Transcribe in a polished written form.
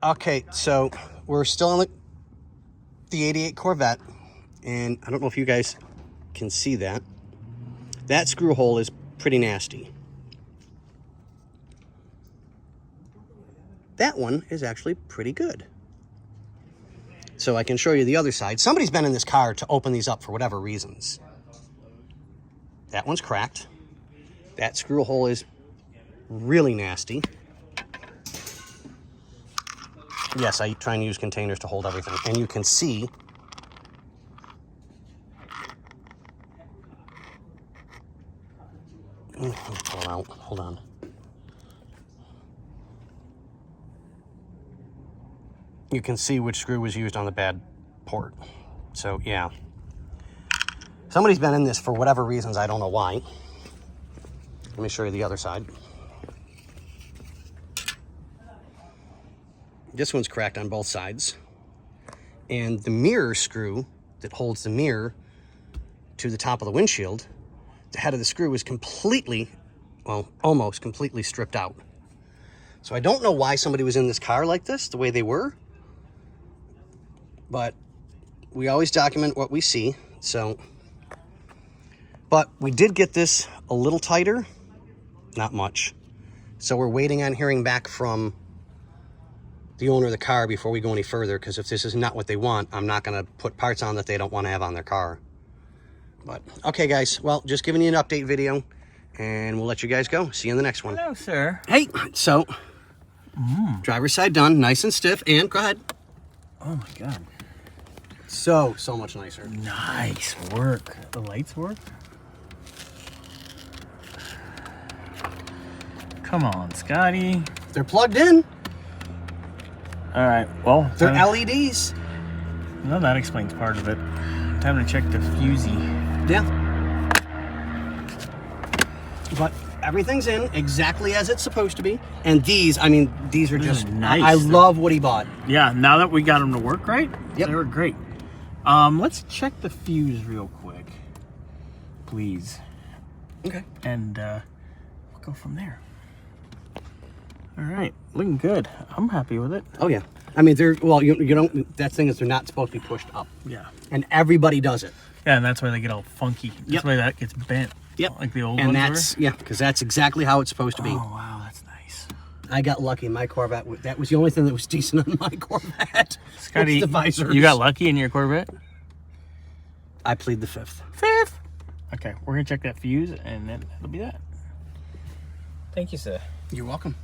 Okay, so we're still on the 88 Corvette, and I don't know if you guys can see that. That screw hole is pretty nasty. That one is actually pretty good. So I can show you the other side. Somebody's been in this car to open these up for whatever reasons. That one's cracked. That screw hole is really nasty. Yes, I try and use containers to hold everything. And you can see pull it out. Hold on. You can see which screw was used on the bad port. So, yeah. Somebody's been in this for whatever reasons. I don't know why. Let me show you the other side. This one's cracked on both sides. And the mirror screw that holds the mirror to the top of the windshield, the head of the screw is completely, well, almost completely stripped out. So I don't know why somebody was in this car like this, the way they were. But we always document what we see, so. But we did get this a little tighter, not much. So we're waiting on hearing back from the owner of the car before we go any further, because if this is not what they want, I'm not gonna put parts on that they don't wanna have on their car. But, okay guys, well, just giving you an update video, and we'll let you guys go. See you in the next one. Hello, sir. Hey, so, driver's side done, nice and stiff, and go ahead. Oh my God. So much nicer. Nice work. The lights work? Come on, Scotty. They're plugged in. All right, well. They're LEDs. Well, that explains part of it. Time to check the fusey. Yeah. But everything's in exactly as it's supposed to be. And these, I mean, these are just nice. I love what he bought. Yeah, now that we got them to work right, yep. They were great. Let's check the fuse real quick, please. Okay. And we'll go from there. All right, looking good. I'm happy with it. Oh yeah. I mean, they're, well, you don't, that thing is they're not supposed to be pushed up. Yeah. And everybody does it. Yeah, and that's why they get all funky. That's why that gets bent. Yep. Like the old and ones that's, were. yeah, because that's exactly how it's supposed to be. Oh, wow, that's nice. I got lucky in my Corvette. That was the only thing that was decent on my Corvette. Scotty, the visors. You got lucky in your Corvette? I plead the fifth. Fifth? Okay, we're going to check that fuse, and then that'll be that. Thank you, sir. You're welcome.